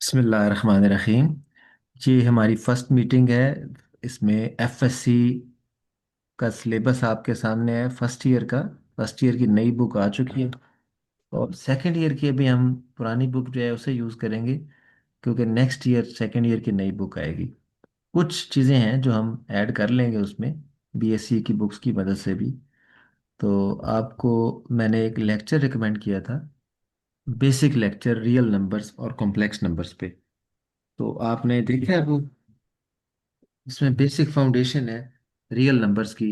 बिस्मिल्लाहिर्रहमानिर्रहीम। ये हमारी फर्स्ट मीटिंग है। इसमें एफएससी का सिलेबस आपके सामने है। फर्स्ट ईयर की नई बुक आ चुकी है और सेकंड ईयर की अभी हम पुरानी बुक जो है उसे यूज़ करेंगे, क्योंकि नेक्स्ट ईयर सेकंड ईयर की नई बुक आएगी। कुछ चीज़ें हैं जो हम ऐड कर लेंगे उसमें, बीएससी की बुक्स की मदद से भी। तो आपको मैंने एक लेक्चर रिकमेंड किया था, बेसिक लेक्चर रियल नंबर्स और कॉम्प्लेक्स नंबर्स पे। तो आपने देखा है वो? इसमें बेसिक फाउंडेशन है रियल नंबर्स की,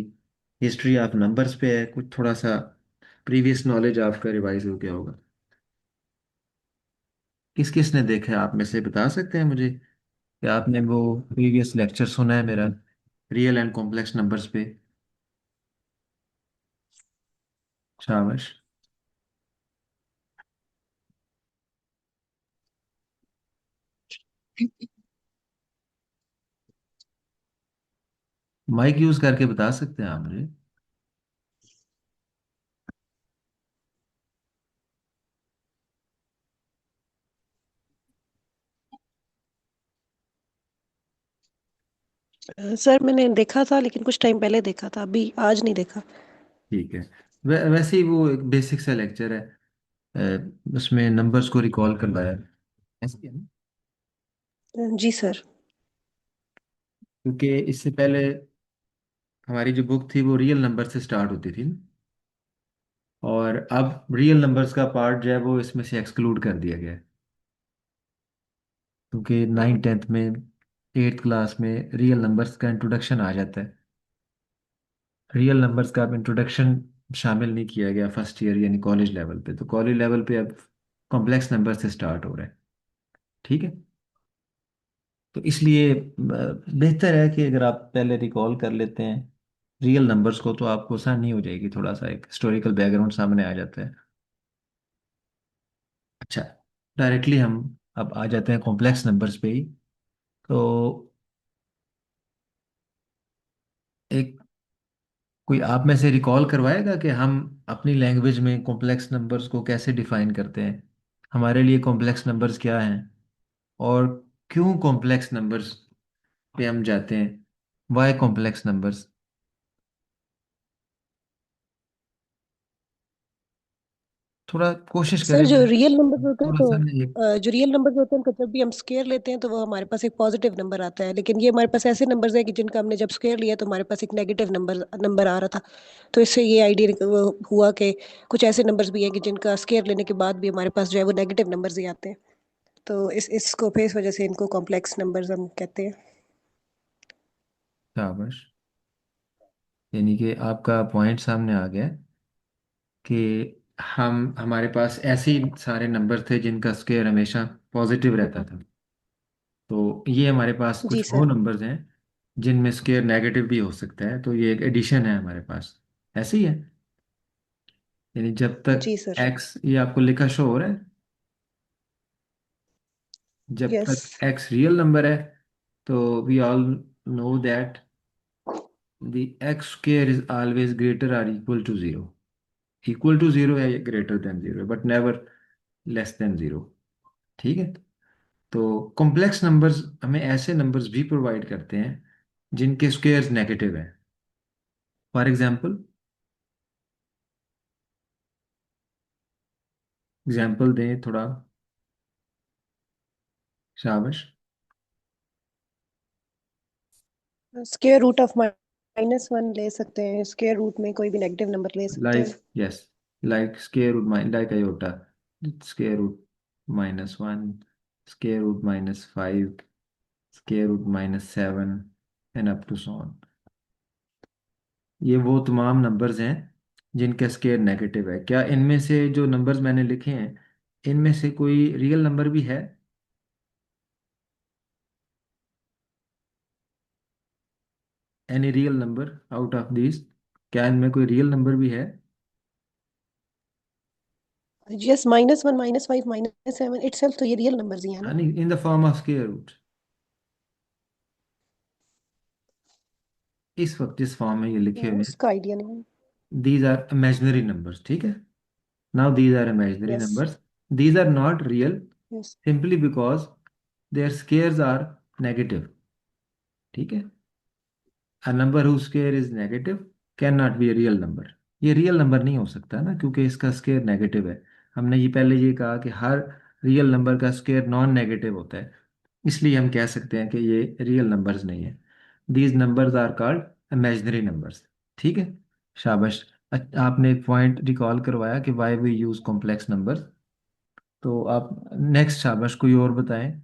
हिस्ट्री ऑफ नंबर्स पे है, कुछ थोड़ा सा प्रीवियस नॉलेज आपका रिवाइज हो गया होगा। किस किस ने देखा है, आप में से बता सकते हैं मुझे कि आपने वो प्रीवियस लेक्चर सुना है मेरा रियल एंड कॉम्प्लेक्स नंबर्स पे? शाबाश। माइक यूज करके बता सकते हैं आप मुझे? सर मैंने देखा था लेकिन कुछ टाइम पहले देखा था, अभी आज नहीं देखा। ठीक है। वैसे ही वो एक बेसिक सा लेक्चर है। उसमें नंबर्स को रिकॉल करवाया है। ऐसे ही है ना? जी सर। क्योंकि इससे पहले हमारी जो बुक थी वो रियल नंबर से स्टार्ट होती थी ना, और अब रियल नंबर्स का पार्ट जो है वो इसमें से एक्सक्लूड कर दिया गया है। क्योंकि 9th 10th में, 8th क्लास में रियल नंबर्स का इंट्रोडक्शन आ जाता है। रियल नंबर्स का अब इंट्रोडक्शन शामिल नहीं किया गया फर्स्ट ईयर यानी कॉलेज लेवल पे। तो कॉलेज लेवल पे अब कॉम्प्लेक्स नंबर से स्टार्ट हो रहा है। ठीक है। तो इसलिए बेहतर है कि अगर आप पहले रिकॉल कर लेते हैं रियल नंबर्स को, तो आपको आसानी हो जाएगी, थोड़ा सा एक हिस्टोरिकल बैकग्राउंड सामने आ जाता है। अच्छा, डायरेक्टली हम अब आ जाते हैं कॉम्प्लेक्स नंबर्स पे ही। तो एक कोई आप में से रिकॉल करवाएगा कि हम अपनी लैंग्वेज में कॉम्प्लेक्स नंबर्स को कैसे डिफाइन करते हैं? हमारे लिए कॉम्प्लेक्स नंबर्स क्या हैं, और क्यों कॉम्प्लेक्स नंबर्स पे हम जाते हैं? Why complex numbers? थोड़ा कोशिश सर करें, जो रियल नंबर्स होते हैं थोड़ा तो सा नहीं। जो रियल नंबर्स होते हैं उनको जब भी हम स्क्वायर लेते हैं तो वो हमारे पास एक पॉजिटिव नंबर आता है, लेकिन ये हमारे पास ऐसे नंबर्स हैं कि जिनका हमने जब स्क्वायर लिया तो हमारे पास एक नेगेटिव नंबर नंबर आ रहा था। तो इससे ये आइडिया हुआ कि कुछ ऐसे नंबर्स भी हैं कि जिनका स्क्वायर लेने के बाद भी हमारे पास जो है वो नेगेटिव नंबर्स ही आते हैं। तो इस वजह से इनको कॉम्प्लेक्स नंबर्स हम कहते हैं। शाबाश। यानी कि आपका पॉइंट सामने आ गया कि हमारे पास ऐसे ही सारे नंबर थे जिनका स्क्वायर हमेशा पॉजिटिव रहता था। तो ये हमारे पास जी कुछ वो सर। नंबर्स हैं जिनमें स्क्वायर नेगेटिव भी हो सकता है। तो ये एक एडिशन है हमारे पास। ऐसे ही है। यानी जब तक जी सर। एक्स, ये आपको लिखा शो हो रहा है, जब यस। तक एक्स रियल नंबर है, तो we all know that the x square is always greater और equal to zero. Equal to zero है, greater than zero, but never less than zero. ठीक है। तो कॉम्प्लेक्स नंबर्स हमें ऐसे नंबर्स भी प्रोवाइड करते हैं जिनके स्क्वायर्स नेगेटिव हैं। फॉर एग्जांपल, एग्जांपल दें थोड़ा। शाबाश। स्क्वायर रूट ऑफ -1 ले सकते हैं, स्क्वायर रूट में कोई भी नेगेटिव नंबर ले सकते लाइक, हैं। Yes, like square root minus like iota, square root -1, square root -5, square root -7, and up to so on. ये वो तमाम नंबर्स हैं जिनका स्क्वायर नेगेटिव है। क्या इनमें से जो नंबर्स मैंने लिखे हैं, इनमें से कोई रियल नंबर भी है? Any real number out of this? क्या इनमें कोई रियल नंबर भी है? यस, -1, -5, -7 इटसेल्फ तो ये रियल नंबर्स ही है ना। यानी in the form of square root, इस वक्त जिस फॉर्म में ये लिखे हुए हैं, उसका आइडिया नहीं है। These are imaginary numbers. ठीक है। Now these are imaginary yes. Numbers, these are not real, yes. simply because their squares are negative. ठीक है। A number who square is negative can not be a real number. ये real number नहीं हो सकता ना, क्योंकि इसका square negative है। हमने ये पहले ये कहा कि हर रियल नंबर का स्केयर नॉन नेगेटिव होता है, इसलिए हम कह सकते हैं कि ये रियल नंबर्स नहीं है। These numbers are called imaginary numbers. ठीक है। शाबाश। आपने एक पॉइंट रिकॉल करवाया कि why we use complex numbers. तो आप नेक्स्ट शाबाश कोई और बताएं,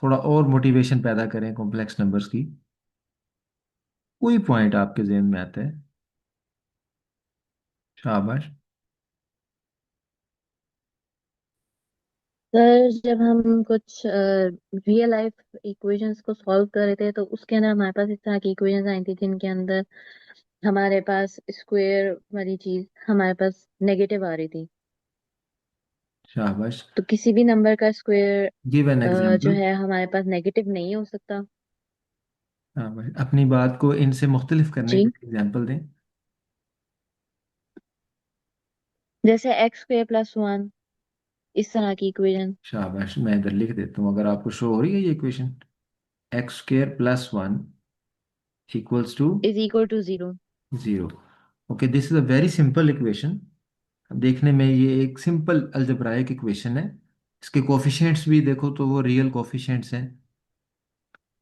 थोड़ा और मोटिवेशन पैदा करें कॉम्प्लेक्स नंबर्स की। कोई पॉइंट आपके जेहन में आता है? शाबाश। सर जब हम कुछ रियल लाइफ इक्वेशंस को सॉल्व कर रहे थे तो उसके अंदर हमारे पास इस तरह की इक्वेशंस आई थी जिनके अंदर हमारे पास स्क्वायर वाली चीज हमारे पास नेगेटिव आ रही थी। शाबाश। तो किसी भी नंबर का स्क्वायर गिव एन जो एग्जांपल। है हमारे पास नेगेटिव नहीं हो सकता। शाबाश, अपनी बात को इनसे मुख्तलिफ करने के जी। एग्जांपल दें। जैसे एक्स स्क्वायर प्लस वन, इस तरह की इक्वेशन शाबाश, मैं इधर लिख देता हूँ, अगर आपको शो हो रही है ये equation. X square plus one equals to is equal to zero. Zero. Okay, this is a very simple equation. देखने में ये एक सिंपल अलजेब्राइक इक्वेशन है। इसके कोफिशिएंट्स भी देखो तो वो रियल कोफिशिएंट्स हैं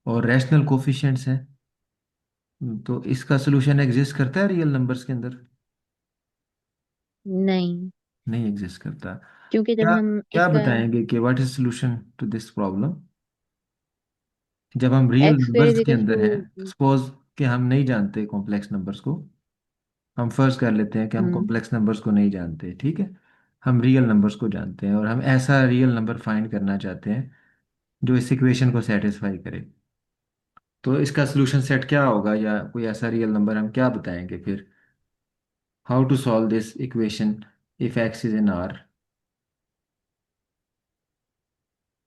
और रैशनल कोफिशिएंट्स हैं। तो इसका सोल्यूशन एग्जिस्ट करता है रियल नंबर्स के अंदर? नहीं, नहीं एग्जिस्ट करता। क्योंकि जब क्या हम क्या इसका बताएंगे कि what is solution to this problem? जब हम real x square is numbers के इक्वल अंदर टू। हैं, सपोज कि हम नहीं जानते कॉम्प्लेक्स नंबर्स को। हम फर्ज कर लेते हैं कि हम हम्म। कॉम्प्लेक्स नंबर्स को नहीं जानते, ठीक है। हम रियल नंबर्स को जानते हैं और हम ऐसा रियल नंबर फाइंड करना चाहते हैं जो इस इक्वेशन को सेटिस्फाई करे। तो इसका सोल्यूशन सेट क्या होगा, या कोई ऐसा रियल नंबर हम क्या बताएंगे फिर? How to solve this equation if x is in R?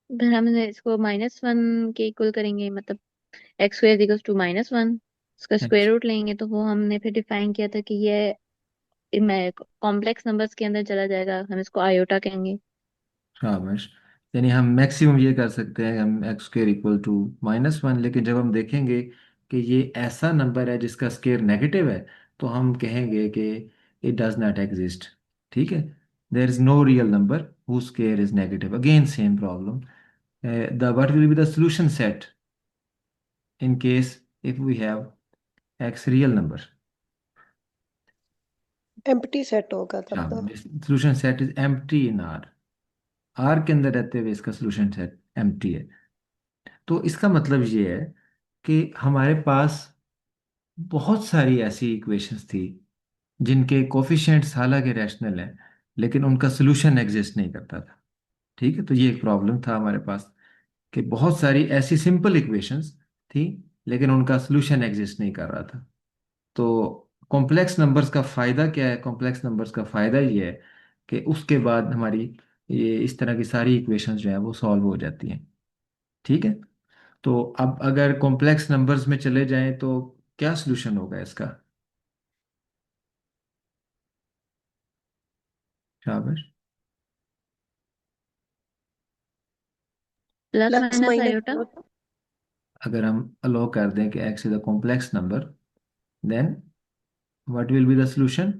फिर हम इसको माइनस वन के इक्वल करेंगे, मतलब x square equal to minus one, उसका स्क्वायर रूट लेंगे तो वो हमने फिर डिफाइन किया था कि ये कॉम्प्लेक्स नंबर्स के अंदर चला जाएगा, हम इसको आयोटा कहेंगे। शाबाश। यानी हम मैक्सिमम ये कर सकते हैं, हम x square equal to minus one, लेकिन जब हम देखेंगे कि ये ऐसा नंबर है जिसका स्केयर नेगेटिव है, तो हम कहेंगे कि इट डज नॉट एग्जिस्ट। ठीक है। There is no real number who square is negative. Again same problem. The what will be the solution set in case if we have x real number? Empty set होगा तब तो। शाबाश, solution set is empty in R. R के अंदर रहते हुए इसका solution set empty है। तो इसका मतलब ये है कि हमारे पास बहुत सारी ऐसी इक्वेशंस थी जिनके कोफिशिएंट्स हालांकि रैशनल हैं, लेकिन उनका सोल्यूशन एग्जिस्ट नहीं करता था। ठीक है। तो ये एक प्रॉब्लम था हमारे पास कि बहुत सारी ऐसी सिंपल इक्वेशंस थी लेकिन उनका सोल्यूशन एग्जिस्ट नहीं कर रहा था। तो कॉम्प्लेक्स नंबर्स का फ़ायदा क्या है? कॉम्प्लेक्स नंबर्स का फ़ायदा ये है कि उसके बाद हमारी ये इस तरह की सारी इक्वेशंस जो है वो सॉल्व हो जाती हैं। ठीक है। तो अब अगर कॉम्प्लेक्स नंबर्स में चले जाएं तो क्या सोल्यूशन होगा इसका? शाबाश। Plus plus minus minus iota. अगर हम अलो कर दें कि x is a complex number, then what will be the solution?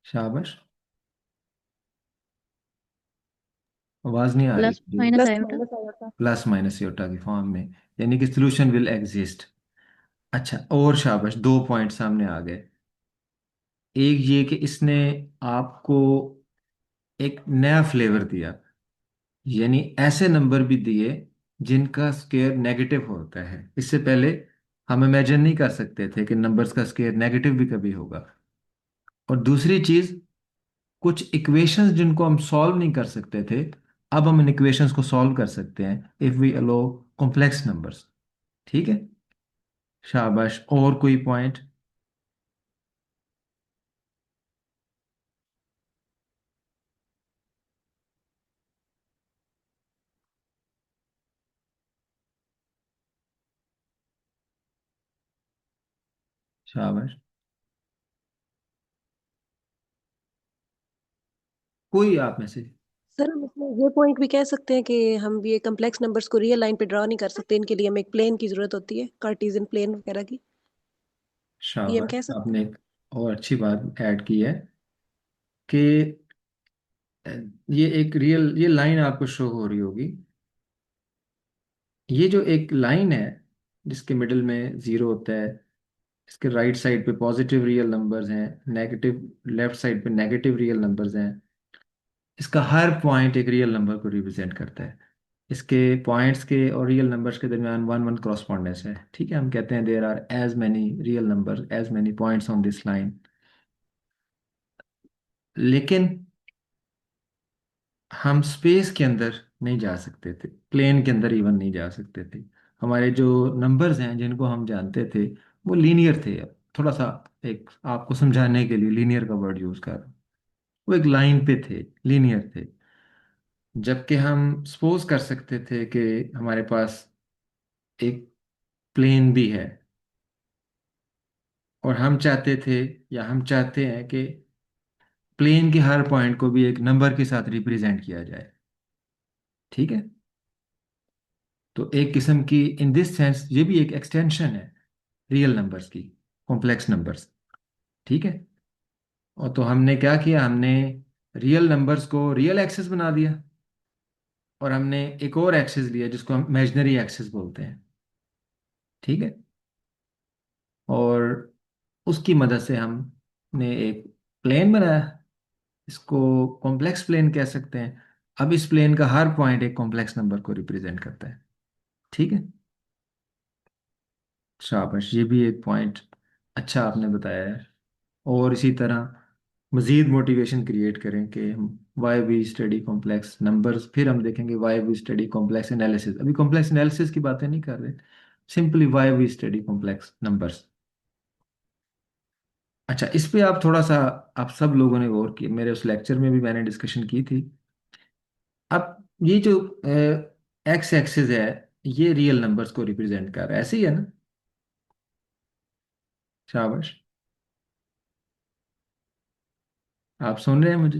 शाबाश। आवाज नहीं आ रही प्लस जी। Minus plus iota. माइनस आएगा। प्लस माइनस योटा की फॉर्म में, यानी कि सोल्यूशन विल एग्जिस्ट। अच्छा, और शाबाश, दो पॉइंट सामने आ गए। एक ये कि इसने आपको एक नया फ्लेवर दिया, यानी ऐसे नंबर भी दिए जिनका स्केयर नेगेटिव होता है। इससे पहले हम इमेजिन नहीं कर सकते थे कि नंबर्स का स्केयर नेगेटिव भी कभी होगा। और दूसरी चीज, कुछ इक्वेशंस जिनको हम सॉल्व नहीं कर सकते थे, अब हम इन इक्वेशंस को सॉल्व कर सकते हैं if we allow complex numbers. ठीक है। शाबाश, और कोई पॉइंट? शाबाश, कोई आप में से? सर हम इसमें ये पॉइंट भी कह सकते हैं कि हम ये कम्प्लेक्स नंबर्स को रियल लाइन पे ड्रॉ नहीं कर सकते, इनके लिए हमें एक प्लेन की जरूरत होती है, कार्टेशियन प्लेन वगैरह की। ये हम शाबाश, कह सकते आपने एक और अच्छी बात ऐड की है कि ये एक रियल, ये लाइन आपको शो हो रही होगी। ये जो एक लाइन है जिसके मिडिल में जीरो होता है, इसके राइट साइड पे पॉजिटिव रियल नंबर्स हैं, नेगेटिव लेफ्ट साइड पे नेगेटिव रियल नंबर्स हैं। इसका हर पॉइंट एक रियल नंबर को रिप्रेजेंट करता है। इसके पॉइंट्स के और रियल नंबर्स के दरमियान वन वन क्रॉसपॉन्डेंस है। ठीक है, हम कहते हैं there are as many real number as many points on this line. लेकिन हम स्पेस के अंदर नहीं जा सकते थे, प्लेन के अंदर इवन नहीं जा सकते थे। हमारे जो नंबर्स हैं जिनको हम जानते थे वो लीनियर थे। थोड़ा सा एक आपको समझाने के लिए लीनियर का वर्ड यूज कर रहा हूं। वो एक लाइन पे थे, लीनियर थे। जबकि हम सपोज कर सकते थे कि हमारे पास एक प्लेन भी है, और हम चाहते थे या हम चाहते हैं कि प्लेन के हर पॉइंट को भी एक नंबर के साथ रिप्रेजेंट किया जाए। ठीक है, तो एक किस्म की इन दिस सेंस ये भी एक एक्सटेंशन है रियल नंबर्स की, कॉम्प्लेक्स नंबर्स। ठीक है, और तो हमने क्या किया, हमने रियल नंबर्स को रियल एक्सिस बना दिया, और हमने एक और एक्सिस लिया जिसको हम इमेजिनरी एक्सिस बोलते हैं। ठीक है, और उसकी मदद से हमने एक प्लेन बनाया। इसको कॉम्प्लेक्स प्लेन कह सकते हैं। अब इस प्लेन का हर पॉइंट एक कॉम्प्लेक्स नंबर को रिप्रेजेंट करता है। ठीक है, शाबाश, ये भी एक पॉइंट अच्छा आपने बताया है। और इसी तरह मज़ीद मोटिवेशन क्रिएट करें कि हम why we study complex numbers, फिर हम देखेंगे why we study complex analysis. अभी कॉम्प्लेक्स एनालिसिस की बातें नहीं कर रहे, simply why we study complex numbers. अच्छा, इस पे आप थोड़ा सा, आप सब लोगों ने गौर किया, मेरे उस लेक्चर में भी मैंने डिस्कशन की थी। अब ये जो एक्स एक्सिस है, ये रियल नंबर्स को रिप्रेजेंट कर रहा है, ऐसे ही है ना? शाबाश, आप सुन रहे हैं मुझे?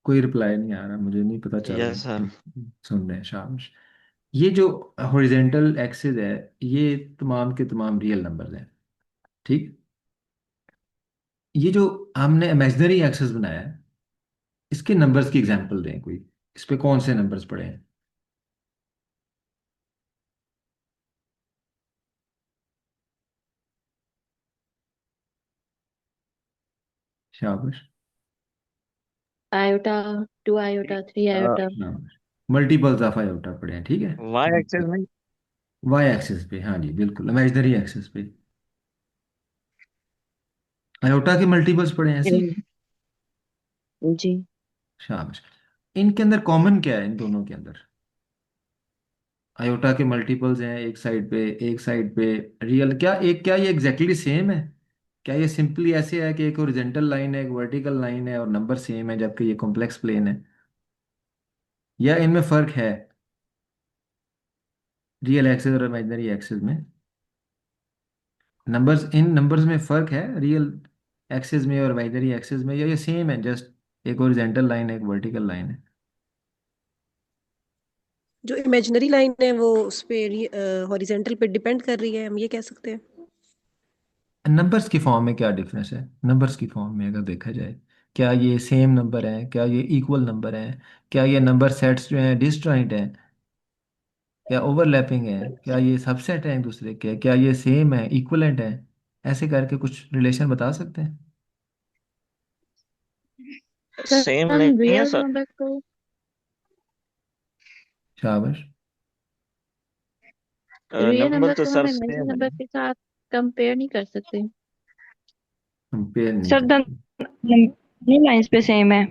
कोई रिप्लाई नहीं आ रहा, मुझे नहीं पता चल यस रहा सर। कि सुन रहे हैं। शाबाश। ये जो हॉरिजेंटल एक्सिस है, ये तमाम के तमाम रियल नंबर्स हैं। ठीक, ये जो हमने इमेजिनरी एक्सिस बनाया है, इसके नंबर्स की एग्जांपल दें कोई। इस पे कौन से नंबर्स पड़े हैं? शाबाश, iota, 2 iota, 3 iota. Multiples of iota पड़े हैं। ठीक है, वाई एक्सेस में। वाई एक्सिस पे, हाँ जी बिल्कुल, इमेजिनरी एक्सिस पे आयोटा के मल्टीपल्स पड़े हैं, ऐसे ही। जी। शाबाश। इनके अंदर कॉमन क्या है, इन दोनों के अंदर? आयोटा के मल्टीपल्स हैं एक साइड पे, एक साइड पे रियल। क्या एक, क्या ये एग्जैक्टली सेम है? क्या ये सिंपली ऐसे है कि एक हॉरिजॉन्टल लाइन है, एक वर्टिकल लाइन है और नंबर सेम है, जबकि ये कॉम्प्लेक्स प्लेन है? या इनमें फर्क है, रियल एक्सिस और इमेजिनरी एक्सिस में? नंबर्स, इन नंबर्स में फर्क है रियल एक्सिस में और इमेजिनरी एक्सिस में, या ये सेम है, जस्ट एक हॉरिजॉन्टल लाइन है, एक वर्टिकल लाइन है? जो इमेजिनरी लाइन है वो उस पे हॉरिजेंटल पे डिपेंड कर रही है, हम ये कह सकते हैं। नंबर्स की फॉर्म में क्या डिफरेंस है? नंबर्स की फॉर्म में अगर देखा जाए, क्या ये सेम नंबर है? क्या ये इक्वल नंबर है? क्या ये नंबर सेट्स जो हैं डिसजॉइंट हैं? क्या ओवरलैपिंग है? क्या ये सबसेट है एक दूसरे के? क्या ये सेम है, इक्वलेंट है? ऐसे करके कुछ रिलेशन बता सकते हैं? सर सेम हम नहीं है रियल सर। नंबर को शाबाश, रियल नंबर नंबर तो को सर हम इमेजिन सेम है। नंबर के साथ कंपेयर नहीं कर सकते। कंपेयर नहीं सर करते। दोनों लाइंस पे सेम है।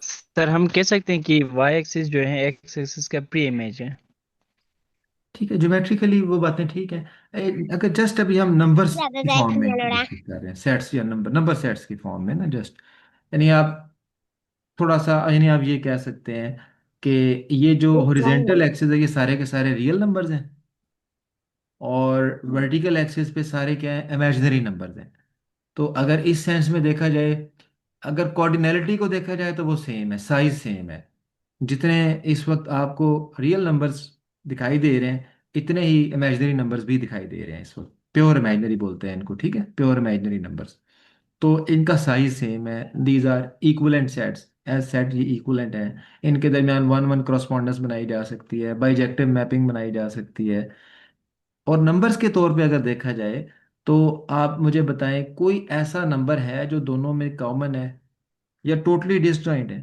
सर हम कह सकते हैं कि वाई एक्सिस जो है एक्स एक्सिस का प्री इमेज है। ठीक है, ज्योमेट्रिकली वो बातें ठीक है। अगर जस्ट अभी हम नंबर्स ज्यादा की जाए फॉर्म में इनको लोड़ा। डिस्कस कर रहे हैं, सेट्स या नंबर, नंबर सेट्स की फॉर्म में ना, जस्ट यानी आप थोड़ा सा, यानी आप ये कह सकते हैं कि ये जो हॉरिजेंटल एक्सिस है, ये सारे के सारे रियल नंबर्स हैं, और वर्टिकल एक्सिस पे सारे क्या है, इमेजिनरी नंबर्स हैं। तो अगर इस सेंस में देखा जाए, अगर कॉर्डिनैलिटी को देखा जाए तो वो सेम है, साइज सेम है। जितने इस वक्त आपको रियल नंबर्स दिखाई दे रहे हैं, इतने ही इमेजिनरी नंबर्स भी दिखाई दे रहे हैं इस वक्त। प्योर इमेजिनरी बोलते हैं इनको, ठीक है, प्योर इमेजिनरी नंबर्स। तो इनका साइज सेम है। These are equivalent sets, as set ये इक्विवेलेंट हैं। इनके दरमियान वन वन क्रॉसपॉन्डेंस बनाई जा सकती है, बाइजेक्टिव मैपिंग बनाई जा सकती है। और नंबर्स के तौर पे अगर देखा जाए, तो आप मुझे बताएं कोई ऐसा नंबर है जो दोनों में कॉमन है या टोटली डिसजॉइंट है।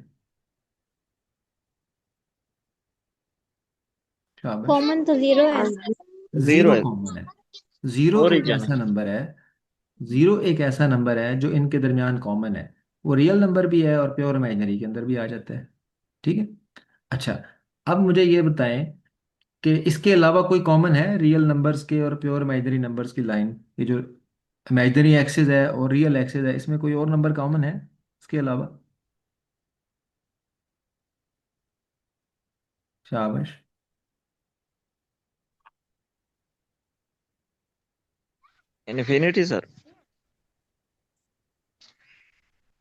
शाबाश। कॉमन तो जीरो है। जीरो जीरो है। कॉमन है। जीरो एक ओरिजिन है। ऐसा नंबर है, जीरो एक ऐसा नंबर है जो इनके दरमियान कॉमन है। वो रियल नंबर भी है और प्योर इमेजिनरी के अंदर भी आ जाता है। ठीक है। अच्छा, अब मुझे ये बताएं कि इसके अलावा कोई कॉमन है रियल नंबर्स के और प्योर इमेजिनरी नंबर्स की लाइन, ये जो इमेजिनरी एक्सिस है और रियल एक्सिस है, इसमें कोई और नंबर कॉमन है इसके अलावा? शाबाश। Infinity sir.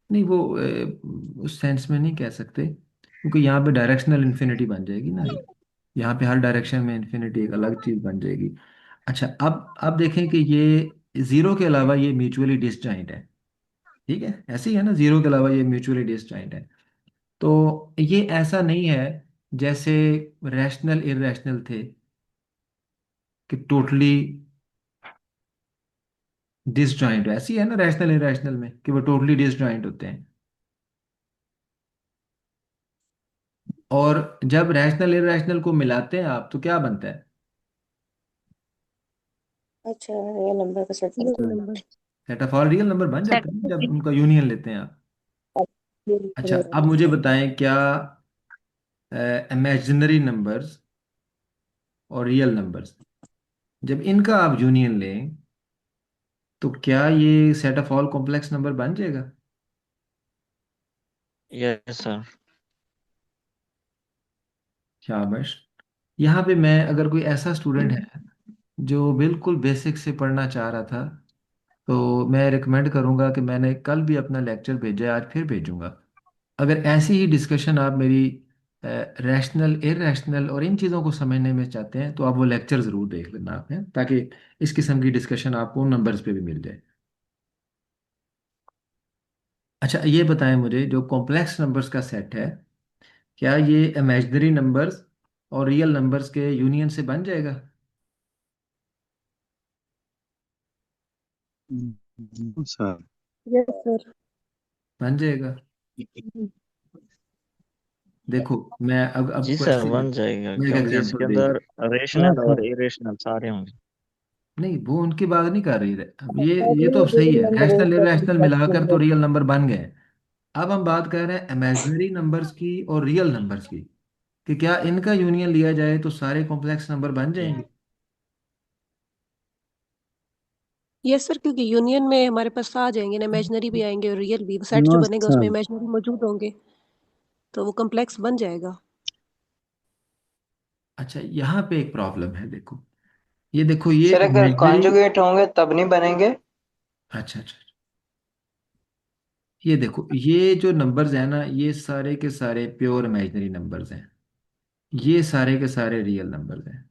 नहीं, वो उस सेंस में नहीं कह सकते, क्योंकि यहाँ पे डायरेक्शनल इन्फिनिटी बन जाएगी ना। यहाँ पे हर डायरेक्शन में इन्फिनिटी एक अलग चीज बन जाएगी। अच्छा, अब देखें कि ये जीरो के अलावा ये म्यूचुअली डिसजॉइंट है। ठीक है, ऐसे ही है ना, जीरो के अलावा ये म्यूचुअली डिसजॉइंट है। तो ये ऐसा नहीं है जैसे रैशनल इररेशनल थे कि टोटली डिसजॉइंट, ऐसी है ना रैशनल इररेशनल में कि वो टोटली डिसजॉइंट होते हैं। और जब रैशनल इररेशनल को मिलाते हैं आप, तो क्या बनता है? अच्छा, ये नंबर का set number. Set of all real number बन सेट। जाता है ना जब उनका यूनियन लेते हैं आप। अच्छा, अब मुझे बताएं क्या इमेजिनरी नंबर्स और रियल नंबर्स, जब इनका आप यूनियन लें, तो क्या ये set of all complex number बन जाएगा? Yes sir. शाबाश। यहाँ पे मैं, अगर कोई ऐसा स्टूडेंट है जो बिल्कुल बेसिक से पढ़ना चाह रहा था, तो मैं रिकमेंड करूँगा कि मैंने कल भी अपना लेक्चर भेजा है, आज फिर भेजूंगा। अगर ऐसी ही डिस्कशन आप मेरी रैशनल इररेशनल और इन चीज़ों को समझने में चाहते हैं, तो आप वो लेक्चर ज़रूर देख लेना आप, हैं, ताकि इस किस्म की डिस्कशन आपको उन नंबर्स पे भी मिल जाए। अच्छा, ये बताएं मुझे, जो कॉम्प्लेक्स नंबर्स का सेट है, क्या ये इमेजिनरी नंबर्स और रियल नंबर्स के यूनियन से बन जाएगा? सर। Yes sir. बन जाएगा। देखो, मैं अब जी सर क्वेश्चन, बन जाएगा, मैं एक क्योंकि इसके एग्जांपल दे अंदर दूं। हाँ रेशनल और सर। इरेशनल सारे होंगे। नहीं, वो उनकी बात नहीं कर रही है। अब ये तो अब सही रियल है, नंबर रैशनल एक इररेशनल कॉम्प्लेक्स मिलाकर तो नंबर। रियल नंबर बन गए। अब हम बात कर रहे हैं इमेजिनरी नंबर्स की और रियल नंबर्स की, कि क्या इनका यूनियन लिया जाए तो सारे कॉम्प्लेक्स नंबर बन जाएंगे? यस सर, क्योंकि यूनियन में हमारे पास आ जाएंगे ना, इमेजिनरी भी आएंगे और रियल भी। सेट जो नो बनेगा उसमें सर। इमेजिनरी मौजूद होंगे, तो वो कॉम्प्लेक्स बन जाएगा। अच्छा, यहाँ पे एक प्रॉब्लम है, देखो, ये देखो, ये सर अगर इमेजिनरी। कॉन्जुगेट होंगे तब नहीं बनेंगे। अच्छा अच्छा, ये देखो, ये जो नंबर्स हैं ना, ये सारे के सारे प्योर इमेजिनरी नंबर्स हैं, ये सारे के सारे रियल नंबर्स हैं।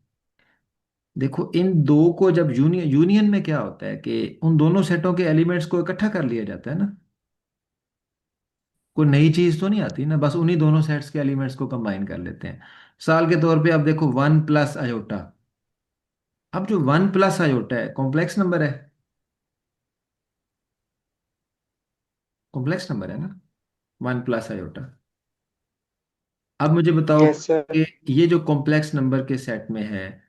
देखो, इन दो को जब यूनियन, यूनियन में क्या होता है कि उन दोनों सेटों के एलिमेंट्स को इकट्ठा कर लिया जाता है ना। कोई नई चीज तो नहीं आती ना, बस उन्हीं दोनों सेट्स के एलिमेंट्स को कंबाइन कर लेते हैं। साल के तौर पे अब देखो, वन प्लस अयोटा। अब जो वन प्लस अयोटा है, कॉम्प्लेक्स नंबर है, कॉम्प्लेक्स नंबर है ना, वन प्लस अयोटा। अब मुझे बताओ यस सर। कि ये जो कॉम्प्लेक्स नंबर के सेट में है,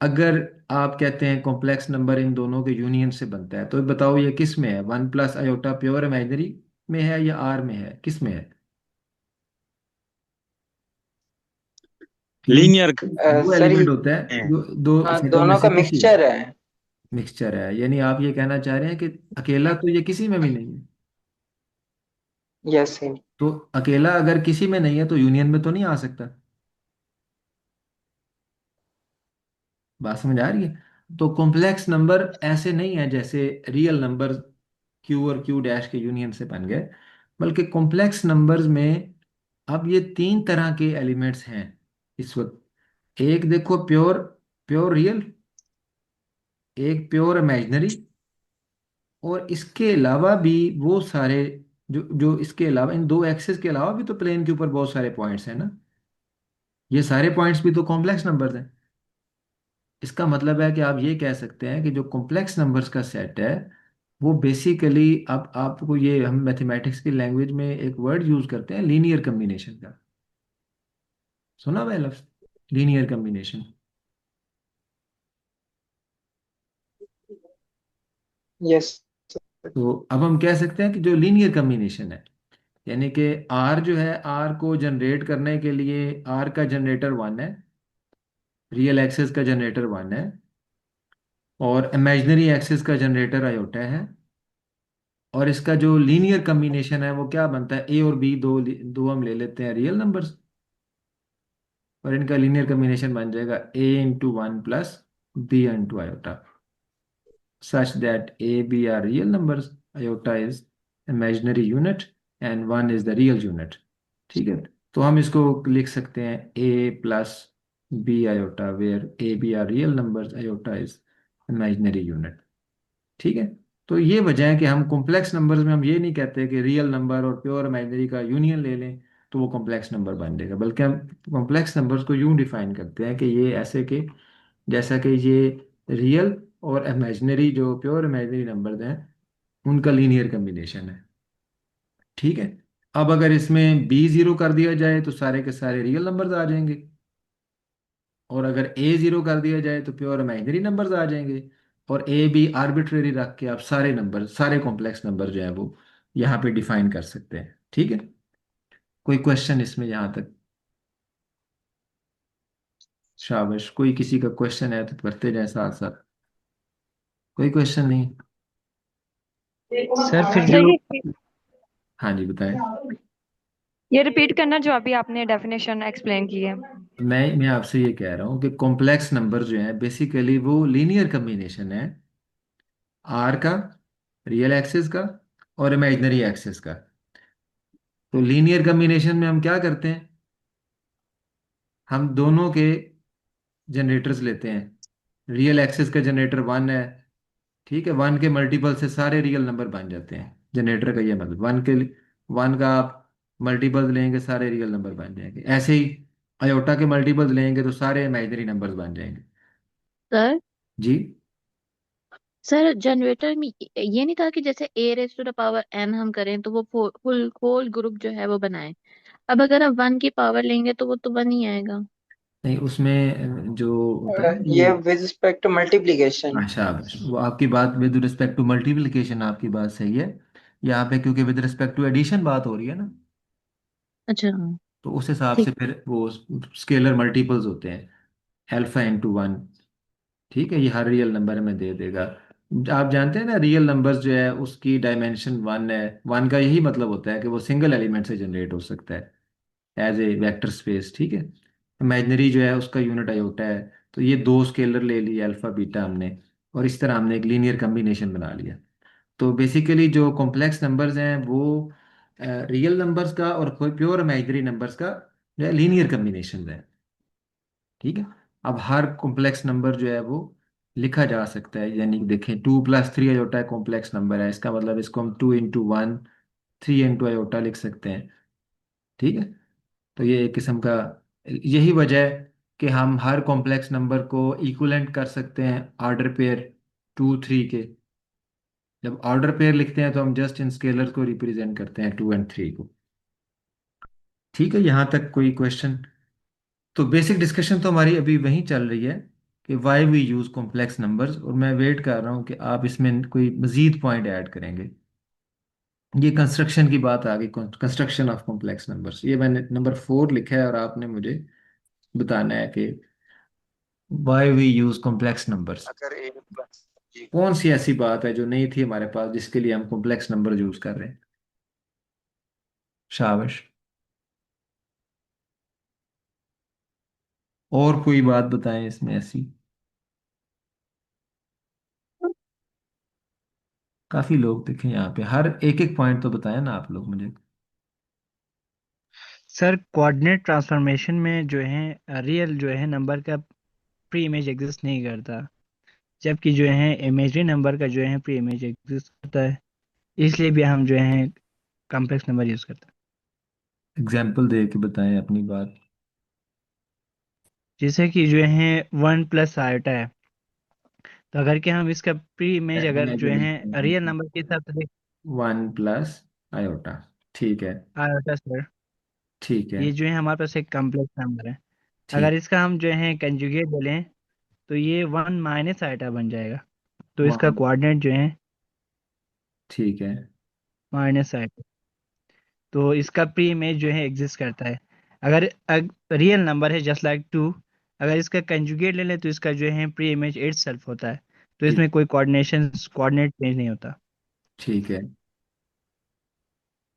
अगर आप कहते हैं कॉम्प्लेक्स नंबर इन दोनों के यूनियन से बनता है, तो बताओ ये किस में है? One plus iota pure imaginary में है या आर में है, किस में है? लीनियर वो सर एलिमेंट होता है है। जो दो हाँ, सेटों में दोनों से का किसी मिक्सचर है। मिक्सचर है। यानी आप ये कहना चाह रहे हैं कि अकेला तो ये किसी में भी नहीं है। Yes sir. तो अकेला अगर किसी में नहीं है तो यूनियन में तो नहीं आ सकता। बात समझ आ रही है? तो कॉम्प्लेक्स नंबर ऐसे नहीं है जैसे रियल नंबर क्यू और क्यू डैश के यूनियन से बन गए। बल्कि कॉम्प्लेक्स नंबर्स में अब ये तीन तरह के एलिमेंट्स हैं इस वक्त। एक देखो प्योर प्योर रियल, एक प्योर इमेजिनरी, और इसके अलावा भी वो सारे जो जो इसके अलावा इन दो एक्सेस के अलावा भी तो प्लेन के ऊपर बहुत सारे पॉइंट्स हैं ना। ये सारे पॉइंट्स भी तो कॉम्प्लेक्स नंबर्स हैं। इसका मतलब है कि आप ये कह सकते हैं कि जो कॉम्प्लेक्स नंबर्स का सेट है वो बेसिकली, अब आपको ये हम मैथमेटिक्स की लैंग्वेज में एक वर्ड यूज करते हैं लीनियर कम्बिनेशन का। सुना हुआ है लफ्ज लीनियर कम्बिनेशन? यस। तो अब हम कह सकते हैं कि जो लीनियर कम्बिनेशन है, यानी कि आर जो है, आर को जनरेट करने के लिए आर का जनरेटर वन है, रियल एक्सिस का जनरेटर वन है, और इमेजिनरी एक्सिस का जनरेटर आयोटा है। और इसका जो लीनियर कम्बिनेशन है वो क्या बनता है, ए और बी, दो दो हम ले लेते हैं रियल नंबर्स, और इनका लीनियर कम्बिनेशन बन जाएगा a into one plus b into iota, such that A, B are real numbers, iota is imaginary unit and 1 is the real unit। ठीक है, तो हम इसको लिख सकते हैं A plus B iota, where A B are real numbers, iota is imaginary unit. ठीक है, तो ये वजह है कि हम कॉम्प्लेक्स नंबर्स में हम ये नहीं कहते कि रियल नंबर और प्योर इमेजिनरी का यूनियन ले लें तो वो कॉम्प्लेक्स नंबर बन जाएगा, बल्कि हम कॉम्प्लेक्स नंबर्स को यूं डिफाइन करते हैं कि ये ऐसे कि जैसा कि ये रियल और इमेजिनरी, जो प्योर इमेजिनरी नंबर्स हैं, उनका लीनियर कम्बिनेशन है। ठीक है, अब अगर इसमें बी जीरो कर दिया जाए तो सारे के सारे रियल नंबर्स आ जाएंगे, और अगर ए जीरो कर दिया जाए तो प्योर इमेजिनरी नंबर्स आ जाएंगे, और ए बी आर्बिट्रेरी रख के आप सारे नंबर, सारे कॉम्प्लेक्स नंबर जो है वो यहाँ पे डिफाइन कर सकते हैं। ठीक है, कोई क्वेश्चन इसमें यहाँ तक? शाबाश, कोई किसी का क्वेश्चन है तो करते जाए साथ साथ। कोई क्वेश्चन नहीं? सर फिर सर जो हाँ जी बताएं। ये रिपीट करना जो अभी आपने डेफिनेशन एक्सप्लेन की है। मैं आपसे ये कह रहा हूँ कि कॉम्प्लेक्स नंबर जो है बेसिकली वो लीनियर कम्बिनेशन है आर का, रियल एक्सिस का, और इमेजिनरी एक्सिस का। तो लीनियर कम्बिनेशन में हम क्या करते हैं, हम दोनों के जनरेटर्स लेते हैं। रियल एक्सिस का जनरेटर वन है, ठीक है, वन के मल्टीपल से सारे रियल नंबर बन जाते हैं। जनरेटर का ये मतलब वन का आप मल्टीपल लेंगे सारे रियल नंबर बन जाएंगे। ऐसे ही अयोटा के मल्टीपल लेंगे तो सारे इमेजिनरी नंबर्स बन जाएंगे। सर जी। सर जनरेटर में ये नहीं था कि जैसे a raise to the power n हम करें तो वो फुल होल ग्रुप जो है वो बनाए। अब अगर आप वन की पावर लेंगे तो वो तो वन ही आएगा। नहीं, उसमें जो होता है ये, ये विद रिस्पेक्ट टू मल्टीप्लिकेशन। अच्छा, वो आपकी बात विद रिस्पेक्ट टू मल्टीप्लिकेशन आपकी बात सही है। यहाँ पे क्योंकि विद रिस्पेक्ट टू एडिशन बात हो रही है ना, अच्छा हाँ। तो उस हिसाब से ठीक। फिर वो स्केलर मल्टीपल्स होते हैं, अल्फा इंटू वन। ठीक है, ये हर रियल नंबर में दे देगा। आप जानते हैं ना रियल नंबर्स जो है उसकी डायमेंशन वन है। वन का यही मतलब होता है कि वो सिंगल एलिमेंट से जनरेट हो सकता है एज ए वेक्टर स्पेस। ठीक है, इमेजिनरी जो है उसका यूनिट आयोटा है। तो ये दो स्केलर ले लिए अल्फा बीटा हमने, और इस तरह हमने एक लीनियर कम्बिनेशन बना लिया। तो बेसिकली जो कॉम्प्लेक्स नंबर्स हैं वो रियल नंबर्स का और प्योर इमेजिनरी नंबर्स का जो है लीनियर कम्बिनेशन है। ठीक है, अब हर कॉम्प्लेक्स नंबर जो है वो लिखा जा सकता है, यानी कि देखें two plus three iota complex number है, इसका मतलब इसको हम two into one, three into iota लिख सकते हैं। ठीक है, तो ये एक किस्म का, यही वजह है कि हम हर कॉम्प्लेक्स नंबर को इक्विवेलेंट कर सकते हैं ऑर्डर पेयर टू थ्री के। जब ऑर्डर पेयर लिखते हैं तो हम जस्ट इन स्केलर को रिप्रेजेंट करते हैं टू एंड थ्री को। ठीक है, यहाँ तक कोई क्वेश्चन? तो बेसिक डिस्कशन तो हमारी अभी वहीं चल रही है कि why we use complex numbers, और मैं वेट कर रहा हूँ कि आप इसमें कोई मजीद पॉइंट ऐड करेंगे। ये कंस्ट्रक्शन की बात आ गई, कंस्ट्रक्शन ऑफ कॉम्प्लेक्स नंबर्स, ये मैंने नंबर 4 लिखा है और आपने मुझे बताना है कि why we use complex numbers. कौन सी ऐसी बात है जो नहीं थी हमारे पास जिसके लिए हम कॉम्प्लेक्स नंबर यूज कर रहे हैं? शाबाश, और कोई बात बताएं इसमें ऐसी। काफी लोग देखें यहाँ पे, हर एक एक पॉइंट तो बताएं ना आप लोग मुझे। सर कोऑर्डिनेट ट्रांसफॉर्मेशन में जो है रियल जो है नंबर का प्री इमेज एग्जिस्ट नहीं करता, जबकि जो है इमेजरी नंबर का जो है प्री इमेज एग्जिस्ट करता है। इसलिए भी हम जो है कॉम्प्लेक्स नंबर यूज करते हैं। एग्जाम्पल दे के बताएं अपनी बात। जैसे कि जो है 1 प्लस आयोटा है, तो अगर कि हम इसका प्री इमेज अगर जो है रियल नंबर के हिसाब से देख। 1 प्लस आयोटा, ठीक है। आयोटा सर, ठीक है। ये जो है हमारे पास एक कॉम्प्लेक्स नंबर है। अगर ठीक। इसका हम जो है कंजुगेट ले लें तो ये 1 माइनस आयोटा बन जाएगा। तो इसका वन। कोऑर्डिनेट जो है ठीक है। -आयोटा। तो इसका प्री इमेज जो है एग्जिस्ट करता है। अगर रियल नंबर है जस्ट लाइक 2, अगर इसका कंजुगेट ले लें तो इसका जो है प्री इमेज इट सेल्फ होता है। तो ठीक। इसमें कोई कोऑर्डिनेट चेंज नहीं होता। ठीक है।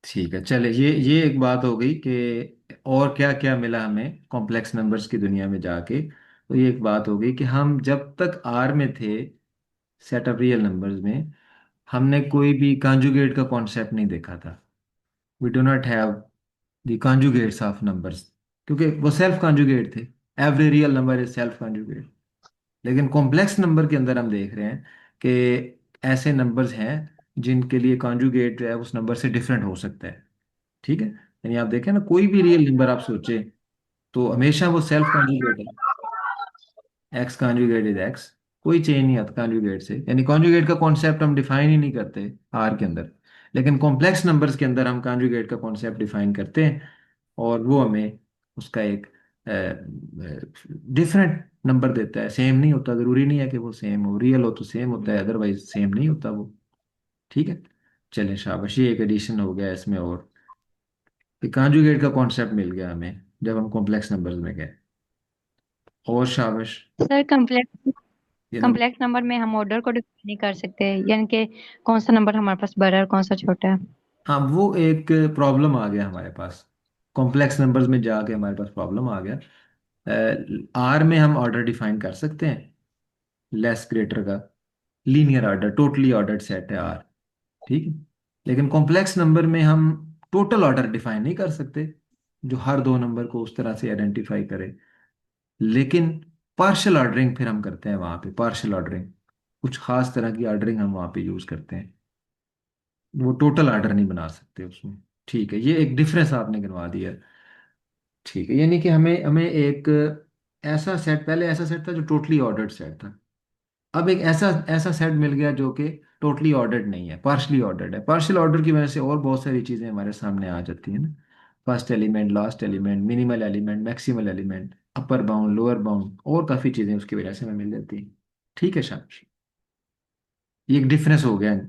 ठीक है, चले, ये एक बात हो गई कि और क्या क्या मिला हमें कॉम्प्लेक्स नंबर्स की दुनिया में जाके। तो ये एक बात हो गई कि हम जब तक आर में थे, सेट ऑफ रियल नंबर्स में, हमने कोई भी कॉन्जुगेट का कॉन्सेप्ट नहीं देखा था। We do not have the conjugates of numbers, क्योंकि वो सेल्फ कॉन्जुगेट थे। Every real number is self conjugate. लेकिन कॉम्प्लेक्स नंबर के अंदर हम देख रहे हैं कि ऐसे नंबर्स हैं जिनके लिए कॉन्जुगेट जो है उस नंबर से डिफरेंट हो सकता है। ठीक है, यानी आप देखें ना, कोई भी रियल नंबर आप सोचें तो हमेशा वो सेल्फ कॉन्जुगेट है। एक्स कॉन्जुगेट इज एक्स, कोई चेंज नहीं आता कॉन्जुगेट से, यानी कॉन्जुगेट का कॉन्सेप्ट हम डिफाइन ही नहीं करते आर के अंदर। लेकिन कॉम्प्लेक्स नंबर्स के अंदर हम कॉन्जुगेट का कॉन्सेप्ट डिफाइन करते हैं, और वो हमें उसका एक डिफरेंट नंबर देता है। सेम नहीं होता, जरूरी नहीं है कि वो सेम हो, रियल हो तो सेम होता है, अदरवाइज सेम नहीं होता वो। ठीक है। चलें, शाबाश, ये एक एडिशन हो गया इसमें, और कॉन्जुगेट का कॉन्सेप्ट मिल गया हमें जब हम कॉम्प्लेक्स नंबर्स में गए। और शाबाश। सर कम्प्लेक्स ये नंबर, कम्प्लेक्स नंबर में हम ऑर्डर को डिफाइन नहीं कर सकते, यानी कि कौन सा नंबर हमारे पास बड़ा है और कौन सा छोटा है। हाँ, वो एक प्रॉब्लम आ गया हमारे पास। कॉम्प्लेक्स नंबर्स में जाके हमारे पास प्रॉब्लम आ गया। आर में हम ऑर्डर डिफाइन कर सकते हैं, लेस ग्रेटर का linear order, totally ordered set है आर। ठीक है। लेकिन कॉम्प्लेक्स नंबर में हम टोटल ऑर्डर डिफाइन नहीं कर सकते जो हर दो नंबर को उस तरह से आइडेंटिफाई करे। लेकिन पार्शियल ऑर्डरिंग फिर हम करते हैं वहां पे, पार्शियल ऑर्डरिंग, कुछ खास तरह की ऑर्डरिंग हम वहां पे यूज करते हैं। वो टोटल ऑर्डर नहीं बना सकते उसमें। ठीक है, ये एक डिफरेंस आपने गिनवा दिया। ठीक है, यानी कि हमें हमें एक ऐसा सेट, पहले ऐसा सेट था जो टोटली ऑर्डर्ड सेट था, अब एक ऐसा ऐसा सेट मिल गया जो कि टोटली ऑर्डर्ड नहीं है, पार्शली ऑर्डर्ड है। पार्शियल ऑर्डर की वजह से और बहुत सारी चीज़ें हमारे सामने आ जाती हैं ना। First element, last element, minimal element, maximal element, upper bound, lower bound, और काफ़ी चीज़ें उसकी वजह से हमें मिल जाती हैं। ठीक है शाबाश, ये एक डिफरेंस हो गया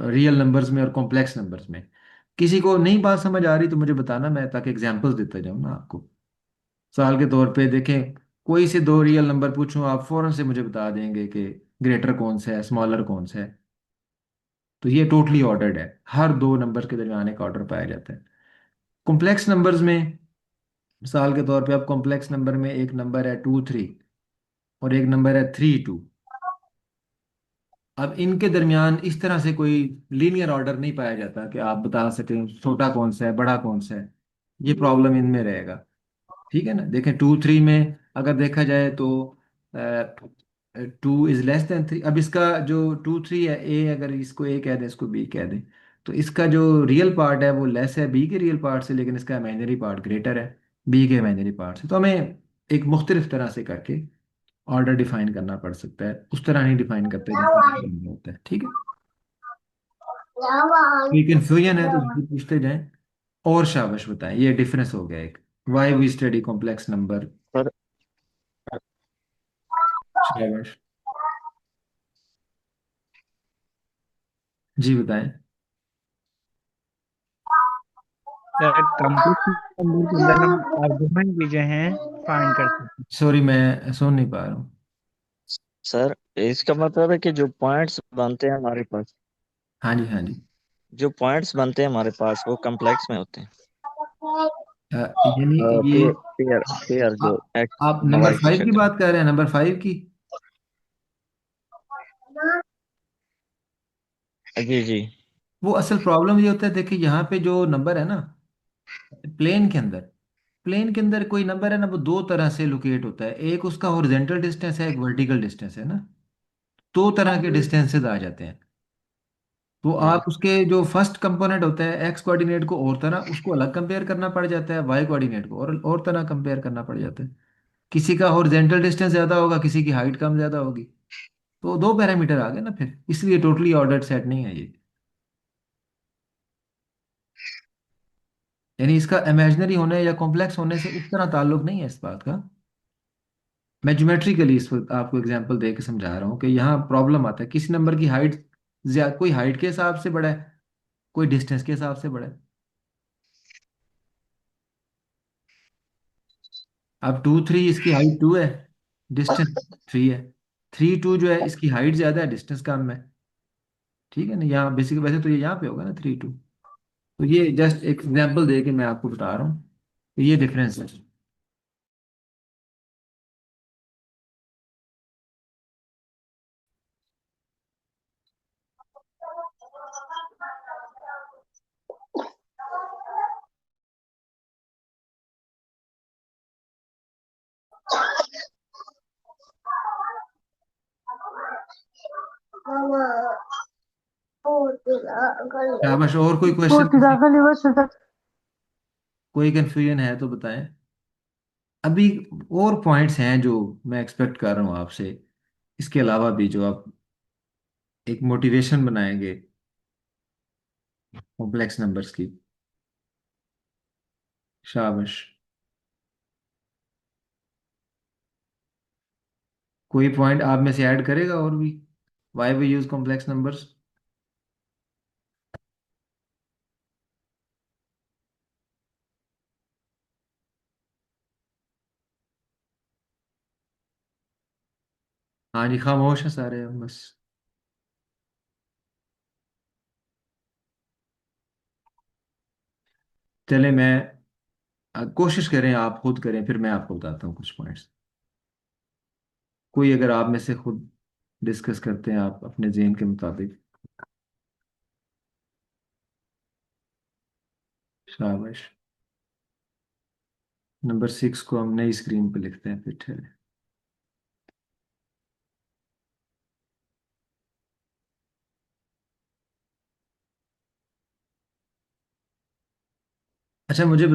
रियल नंबर्स में और कॉम्प्लेक्स नंबर्स में। किसी को नहीं बात समझ आ रही तो मुझे बताना, मैं ताकि एग्जांपल्स देता जाऊँ ना आपको। साल के तौर पे देखें, कोई से दो रियल नंबर पूछूं, आप फौरन से मुझे बता देंगे कि ग्रेटर कौन सा है, स्मॉलर कौन सा है। तो ये टोटली ऑर्डर्ड है, हर दो नंबर के दरमियान एक ऑर्डर पाया जाता है। कॉम्प्लेक्स नंबर्स में, मिसाल के तौर पे, अब कॉम्प्लेक्स नंबर में एक नंबर है 2 3, और एक नंबर है 3 2। अब इनके दरमियान इस तरह से कोई लीनियर ऑर्डर नहीं पाया जाता कि आप बता सकें छोटा कौन सा है, बड़ा कौन सा है। ये प्रॉब्लम इनमें रहेगा। ठीक है ना, देखें 2 3 में अगर देखा जाए तो 2 इज लेस देन 3। अब इसका जो 2 3 है, ए, अगर इसको ए कह दें, इसको बी कह दें, तो इसका जो रियल पार्ट है वो लेस है बी के रियल पार्ट से, लेकिन इसका इमेजिनरी पार्ट ग्रेटर है बी के इमेजिनरी पार्ट से। तो हमें एक मुख्तलिफ तरह से करके ऑर्डर डिफाइन करना पड़ सकता है, उस तरह नहीं डिफाइन करते जैसे रियल में होता है। ठीक है, ये कंफ्यूजन है तो पूछते जाएं। और शाबाश बताएं, ये डिफरेंस हो गया एक, why we study complex number. Sir शाबाश, जी बताएं। सर कॉम्प्लेक्स नंबर के अंदर हम आर्गुमेंट भी जो है फाइंड कर सकते सॉरी, मैं सुन नहीं पा रहा हूँ। सर इसका मतलब है कि जो पॉइंट्स बनते हैं हमारे पास, हाँ जी, हाँ जी। जो पॉइंट्स बनते हैं हमारे पास वो कॉम्प्लेक्स में होते हैं। यानी ये, पेयर पेयर पेयर आ, जो एक्स आप नंबर वाई की 5 की शक्ल में। बात कर रहे हैं, नंबर 5 की? जी जी। वो असल प्रॉब्लम ये होता है, देखिए यहाँ पे जो नंबर है ना, प्लेन के अंदर, प्लेन के अंदर कोई नंबर है ना, वो दो तरह से लोकेट होता है। एक उसका हॉरिजेंटल डिस्टेंस है, एक वर्टिकल डिस्टेंस है ना। दो तरह के डिस्टेंसेस आ जाते हैं। तो आप उसके जो फर्स्ट कंपोनेंट होता है एक्स कोऑर्डिनेट को और तरह उसको अलग कंपेयर करना पड़ जाता है, वाई कोऑर्डिनेट को और तरह कंपेयर करना पड़ जाता है। किसी का हॉरिजेंटल डिस्टेंस ज़्यादा होगा, किसी की हाइट कम ज़्यादा होगी। तो दो पैरामीटर आ गए ना फिर, इसलिए टोटली ऑर्डर्ड सेट नहीं है ये। यानी इसका इमेजिनरी होने या कॉम्प्लेक्स होने से उस तरह ताल्लुक नहीं है इस बात का। मैं ज्योमेट्रिकली इस वक्त आपको एग्जांपल दे के समझा रहा हूँ कि यहाँ प्रॉब्लम आता है, किसी नंबर की हाइट कोई हाइट के हिसाब से बड़ा है, कोई डिस्टेंस के हिसाब से बड़ा है। अब 2 3 इसकी हाइट 2 है, डिस्टेंस 3 है। 3 2 जो है इसकी हाइट ज़्यादा है, डिस्टेंस कम है। ठीक है ना, यहाँ बेसिक वैसे तो ये यहाँ पे होगा ना 3 2। तो ये जस्ट एक एग्जांपल दे के मैं आपको बता रहा हूँ कि ये डिफरेंस है। शाबाश, और कोई क्वेश्चन, कोई कंफ्यूजन है तो बताएं। अभी और पॉइंट्स हैं जो मैं एक्सपेक्ट कर रहा हूँ आपसे, इसके अलावा भी जो आप एक मोटिवेशन बनाएंगे कॉम्प्लेक्स नंबर्स की। शाबाश। कोई पॉइंट आप में से ऐड करेगा और भी, why we use complex numbers. हाँ जी, खामोश है सारे हम बस। चले मैं कोशिश करें, आप खुद करें, फिर मैं आपको बताता हूँ कुछ पॉइंट्स। कोई अगर आप में से खुद डिस्कस करते हैं आप अपने जेन के मुताबिक। शाबाश। नंबर 6 को हम नई स्क्रीन पे लिखते हैं फिर, ठहरे। अच्छा मुझे